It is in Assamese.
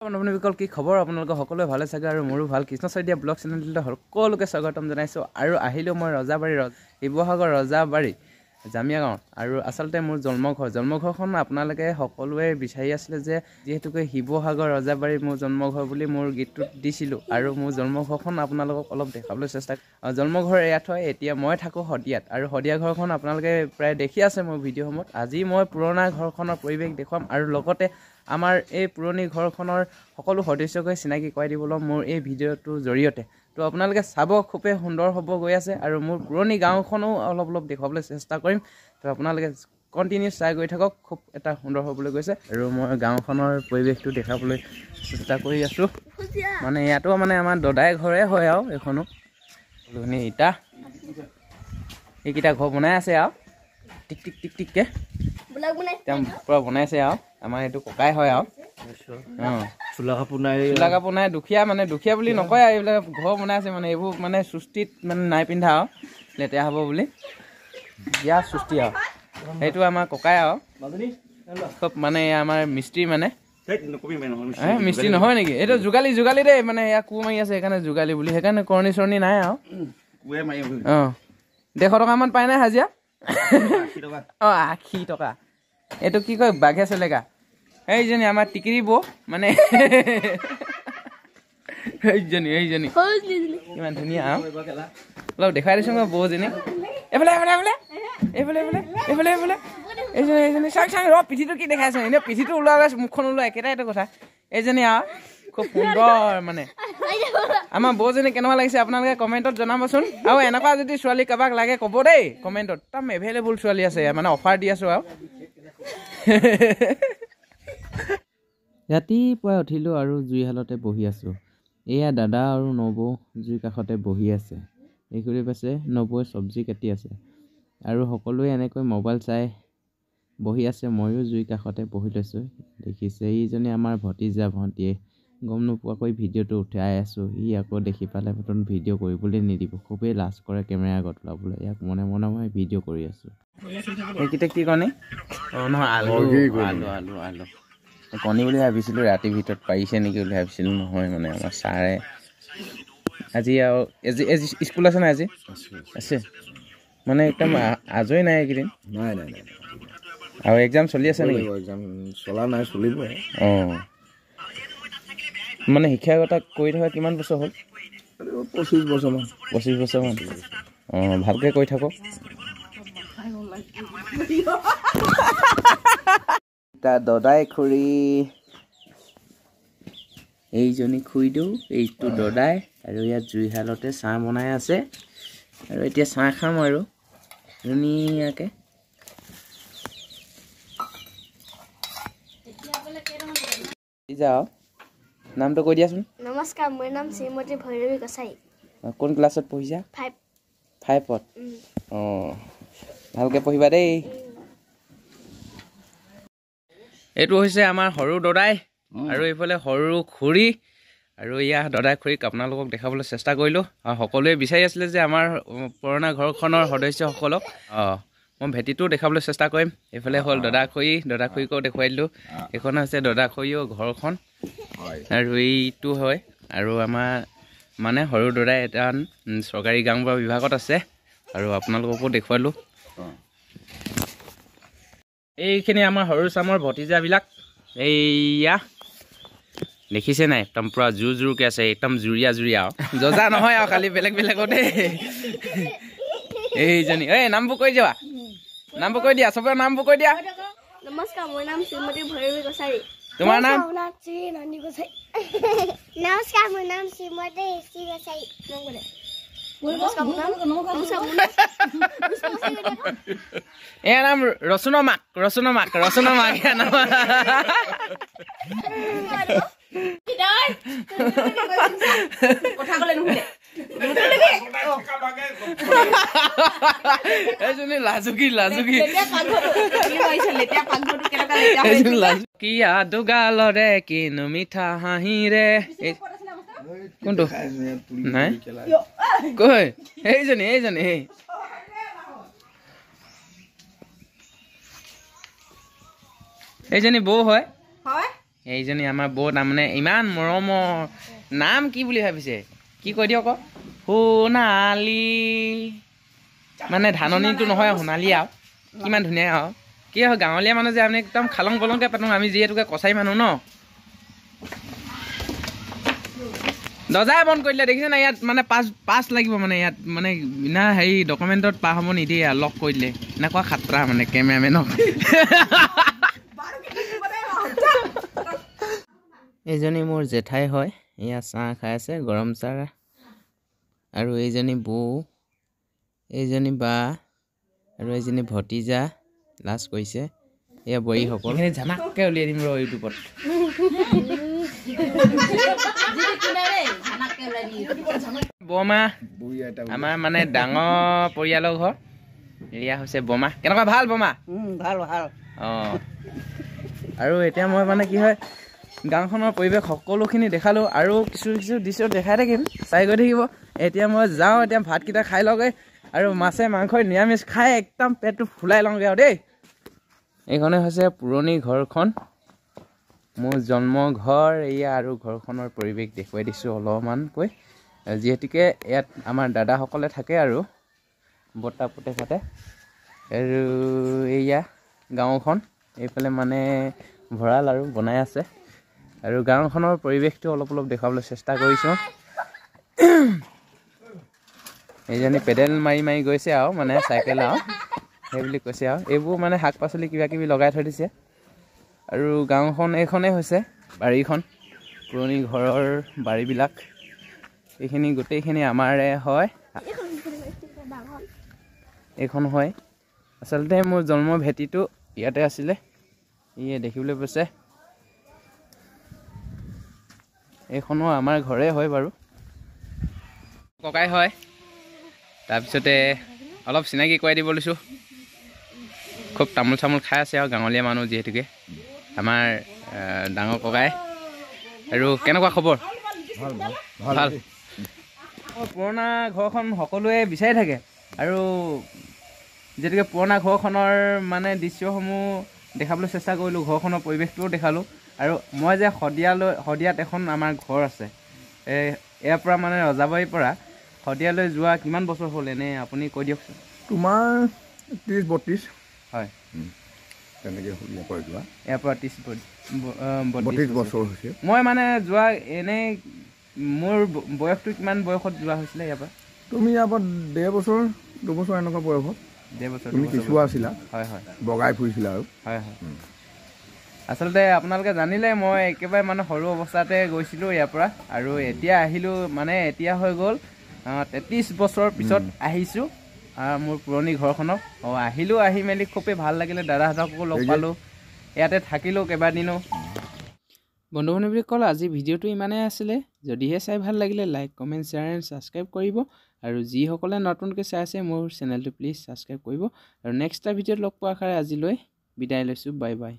বন্ধুসকল কি খবৰ আপোনালোকৰ সকলোৱে ভালে চাগে আৰু মোৰো ভাল কৃষ্ণ শইকীয়া ব্লগ চেনেলটোলৈ সকলোকে স্বাগতম জনাইছোঁ আৰু আহিলোঁ মই ৰজাবাৰী শিৱসাগৰ ৰজাবাৰী জামিয়া গাঁৱত আৰু আচলতে মোৰ জন্মঘৰখন আপোনালোকে সকলোৱে বিচাৰি আছিলে যে যিহেতুকে শিৱসাগৰ ৰজাবাৰী মোৰ জন্মঘৰ বুলি মোৰ গীতটোত দিছিলোঁ আৰু মোৰ জন্মঘৰখন আপোনালোকক অলপ দেখাবলৈ চেষ্টা জন্মঘৰ ইয়াত হয় এতিয়া মই থাকোঁ শদিয়াত আৰু শদিয়া ঘৰখন আপোনালোকে প্ৰায় দেখি আছে মোৰ ভিডিঅ'সমূহত আজি মই পুৰণা ঘৰখনৰ পৰিৱেশ দেখুৱাম আৰু লগতে আমাৰ এই পুৰণি ঘৰখনৰ সকলো সদস্যকে চিনাকি কৰাই দিবলৈ মোৰ এই ভিডিঅ'টোৰ জৰিয়তে তো আপোনালোকে চাব খুবেই সুন্দৰ হ'ব গৈ আছে আৰু মোৰ পুৰণি গাঁওখনো অলপ দেখুৱাবলৈ চেষ্টা কৰিম তো আপোনালোকে কণ্টিনিউ চাই গৈ থাকক খুব এটা সুন্দৰ হ'বলৈ গৈছে আৰু মই গাঁওখনৰ পৰিৱেশটো দেখাবলৈ চেষ্টা কৰি আছোঁ মানে ইয়াতো মানে আমাৰ দদাই ঘৰে হয় আৰু এইখনো ইটা এইকেইটা ঘৰ বনাই আছে আৰু টিক টিক টিক টিককৈ পুৰা বনাইছে আৰু আমাৰ এইটো ককাই হয় আৰু চোলা কাপোৰ নাই দুখীয়া বুলি নকয় আৰু এইবিলাক ঘৰ বনাই আছে মানে এইবোৰ মানে চুষ্টিত মানে নাই পিন্ধা আৰু লেতেৰা হ'ব বুলি দিয়া চুষ্টি আৰু সেইটো আমাৰ ককাই আৰু খুব মানে আমাৰ মিস্ত্ৰী মানে মিস্ত্ৰী নহয় নেকি এইটো যোগালী দেই মানে এয়া কোৰ মাৰি আছে সেইকাৰণে যোগালী বুলি সেইকাৰণে কৰণী চৰণী নাই আৰু 150 টকামান পাই নাই হাজিৰা 80 টকা এইটো কি কয় বাঘে চলেগা এইজনী আমাৰ টিকিৰি বৌ মানে এইজনী কিমান ধুনীয়া অলপ দেখাই দিছোঁ মই বৌজনী এইফালে এইজনী চাং ৰ পিঠিটো কি দেখাইছে এনেই পিঠিটো ওলোৱা মুখখন ওলোৱা একেটাই এইটো কথা এইজনী আৰু খুব সুন্দৰ মানে আমাৰ বৌজনী কেনেকুৱা লাগিছে আপোনালোকে কমেণ্টত জনাবচোন আৰু এনেকুৱা যদি ছোৱালী কাৰোবাক লাগে ক'ব দেই কমেণ্টত একদম এভেইলেবল ছোৱালী আছে মানে অফাৰ দি আছোঁ আৰু ৰাতিপুৱাই উঠিলোঁ আৰু জুইশালতে বহি আছোঁ এয়া দাদা আৰু নবৌ জুইৰ কাষতে বহি আছে এইঘূৰি পাছে নবৌৱে চব্জি কাটি আছে আৰু সকলোৱে এনেকৈ মোবাইল চাই বহি আছে ময়ো জুইৰ কাষতে বহি লৈছোঁ দেখিছে এইজনী আমাৰ ভণ্টিয়ে গম নোপোৱাকৈ ভিডিঅ'টো উঠাই আছোঁ আকৌ দেখি পালে নতুন ভিডিঅ' কৰিবলৈ নিদিব খুবেই লাজ কৰে কেমেৰা আগত ওলাবলৈ ইয়াক মনে মই ভিডিঅ' কৰি আছোঁ এইকেইটা কি কণী নহয় আলু কণী বুলি ভাবিছিলোঁ ৰাতিৰ ভিতৰত পাৰিছে নেকি বুলি ভাবিছিলোঁ নহয় মানে আমাৰ ছাৰে আজি আৰু স্কুল আছে নাই আজি আছে মানে একদম আজৰি নাই এইকেইদিন নাই আৰু এক্সাম চলি আছে নেকি এক্সাম চলা নাই চলিব মানে শিক্ষাগত কৰি থকা কিমান বছৰ হ'ল 25 বছৰমান ভালকৈ কৰি থাকক দদাই খুৰী এইজনী খুৰীদেউ এইটো দদাই আৰু ইয়াত জুইশালতে চাহ বনাই আছে আৰু এতিয়া চাহ খাম আৰু ধুনীয়াকৈ যাওঁ নামটো কৈ দিয়াচোন নমস্কাৰ মোৰ নাম শ্ৰীমতী ভৈৰৱী গোসাঁই কোন ক্লাছত পঢ়িছা 5ত ভালকৈ পঢ়িবা দেই এইটো হৈছে আমাৰ সৰু দদাই আৰু এইফালে সৰু খুৰী আৰু ইয়াৰ দদাই খুৰীক আপোনালোকক দেখাবলৈ চেষ্টা কৰিলোঁ আৰু সকলোৱে বিচাৰি আছিলে যে আমাৰ পুৰণা ঘৰখনৰ সদস্যসকলক মই ভেটিটো দেখাবলৈ চেষ্টা কৰিম এইফালে হ'ল দদা খুৰীকো দেখুৱাই দিলোঁ এইখন হৈছে দদা খুৰীও ঘৰখন আৰু এইটো হয় আৰু আমাৰ মানে সৰু দদাই এটা চৰকাৰী গাঁও বিভাগত আছে আৰু আপোনালোককো দেখুৱালোঁ এইখিনি আমাৰ সৰু চামৰ ভতিজাবিলাক এইয়া দেখিছে নাই একদম পূৰা জোৰকৈ আছে একদম জুৰীয়া আৰু জজা নহয় আৰু খালি বেলেগত দেই এইজনী নামবোৰ কৈ যোৱা নামবোৰ কৈ দিয়া চবৰে নামবোৰ কৈ দিয়া নমস্কাৰ মোৰ নাম শ্ৰীমতী ভৈৰৱী গোসাঁই তোমাৰ নাম নমস্কাৰ মোৰ নাম শ্ৰীমতী ইচি গোসাঁই এয়া নাম ৰচনা মাক এয়া নাম এইজনী লাজুকী কিয়া দুগালৰে কিনো মিঠা হাঁহিৰে কোনটো নাই কৈ এইজনী এইজনী বৌ হয় এইজনী আমাৰ বৌ তাৰমানে ইমান মৰমৰ নাম কি বুলি ভাবিছে কি কৈ দিয়ক আকৌ সোণালী মানে ধাননিটো নহয় সোণালী আৰু কিমান ধুনীয়া আৰু কি হয় গাঁৱলীয়া মানুহ যে আমি একদম খালং পলংকৈ পাতোঁ আমি যিহেতুকে কছাৰী মানুহ ন দৰ্জাই বন্ধ কৰি দিলে দেখিছে না ইয়াত মানে পাছ লাগিব মানে ইয়াত মানে বিনা হেৰি ডকুমেণ্টত পাৰ হ'ব নিদিয়ে লক কৰি দিলে এনেকুৱা খাতৰা মানে কেমেৰামেনক এইজনী মোৰ জেঠাই হয় এয়া চাহ খাই আছে গৰম চাহ আৰু এইজনী বৌ এইজনী বা আৰু এইজনী ভতিজা লাজ কৰিছে এয়া বোৱাৰীসকল এইখিনি ঝানাককৈ উলিয়াই দিম ৰ ইউটিউবত বৰমা আমাৰ মানে ডাঙৰ পৰিয়ালৰ ঘৰ এয়া হৈছে বৰমা কেনেকুৱা ভাল বৰমা ভাল ভাল অঁ আৰু এতিয়া মই মানে কি হয় গাঁওখনৰ পৰিৱেশ সকলোখিনি দেখালোঁ আৰু কিছু দৃশ্য দেখাই থাকিম চাই গৈ থাকিব এতিয়া মই যাওঁ এতিয়া ভাতকেইটা খাই লওঁগৈ আৰু মাছে মাংসই নিৰামিষ খাই একদম পেটটো ফুলাই লওঁগৈ আৰু দেই এইখনে হৈছে পুৰণি ঘৰখন মোৰ জন্ম ঘৰ এয়া আৰু ঘৰখনৰ পৰিৱেশ দেখুৱাই দিছোঁ অলপমানকৈ যিহেতুকে ইয়াত আমাৰ দাদাসকলে থাকে আৰু বৰ্তা পুতেকহঁতে আৰু এয়া গাঁওখন এইফালে মানে ভঁৰাল আৰু বনাই আছে আৰু গাঁওখনৰ পৰিৱেশটো অলপ দেখুৱাবলৈ চেষ্টা কৰিছোঁ এইজনী পেডেল মাৰি গৈছে আৰু মানে চাইকেল আৰু সেই বুলি কৈছে আৰু এইবোৰ মানে শাক পাচলি কিবা কিবি লগাই থৈ দিছে আৰু গাঁওখন এইখনেই হৈছে বাৰীখন পুৰণি ঘৰৰ বাৰীবিলাক এইখিনি গোটেইখিনি আমাৰে হয় এইখন হয় আচলতে মোৰ জন্ম ভেটিটো ইয়াতে আছিলে ইয়ে দেখিবলৈ পাইছে এইখনো আমাৰ ঘৰে হয় বাৰু ককাই হয় তাৰপিছতে অলপ চিনাকি কৰাই দিব লৈছোঁ খুব তামোল চামোল খাই আছে আৰু গাঁৱলীয়া মানুহ যিহেতুকে আমাৰ ডাঙৰ ককাই আৰু কেনেকুৱা খবৰ ভাল পুৰণা ঘৰখন সকলোৱে বিচাৰি থাকে আৰু যিহেতুকে পুৰণা ঘৰখনৰ মানে দৃশ্যসমূহ দেখাবলৈ চেষ্টা কৰিলোঁ ঘৰখনৰ পৰিৱেশটোও দেখালোঁ আৰু মই যে শদিয়াত এখন আমাৰ ঘৰ আছে ইয়াৰ পৰা মানে ৰজাবাৰীৰ পৰা শদিয়ালৈ যোৱা কিমান বছৰ হ'ল এনেই আপুনি কৈ দিয়কচোন তোমাৰ 30-32 হয় তেনেকৈ ইয়াৰ পৰা 30-32 বছৰ হৈছে মই মানে যোৱা এনেই মোৰ বয়সটো কিমান বয়সত যোৱা হৈছিলে ইয়াৰ পৰা তুমি ইয়াৰ পৰা 1.5 বছৰ 2 বছৰ এনেকুৱা বয়সত 1.5 বছৰ তুমি কেঁচুৱা আছিলা হয় হয় বগাই ফুৰিছিলা আৰু হয় হয় আচলতে আপোনালোকে জানিলে মই একেবাৰে মানে সৰু অৱস্থাতে গৈছিলোঁ ইয়াৰ পৰা আৰু এতিয়া আহিলোঁ মানে এতিয়া হৈ গ'ল 33 বছৰ পিছত আহিছোঁ মোৰ পুৰণি ঘৰখনক আহিলোঁ আহি মেলি খুবেই ভাল লাগিলে দাদাহঁতকো লগ পালোঁ ইয়াতে থাকিলোঁ কেইবাদিনো বন্ধু বান্ধৱীসকল আজি ভিডিঅ'টো ইমানেই আছিলে যদিহে চাই ভাল লাগিলে like comment share and subscribe কৰিব আৰু যিসকলে নতুনকৈ চাই আছে মোৰ চেনেলটো প্লিজ ছাবস্ক্ৰাইব কৰিব আৰু নেক্সট এটা ভিডিঅ'ত লগ পোৱাৰ আশাৰে আজিলৈ বিদায় লৈছোঁ বাই বাই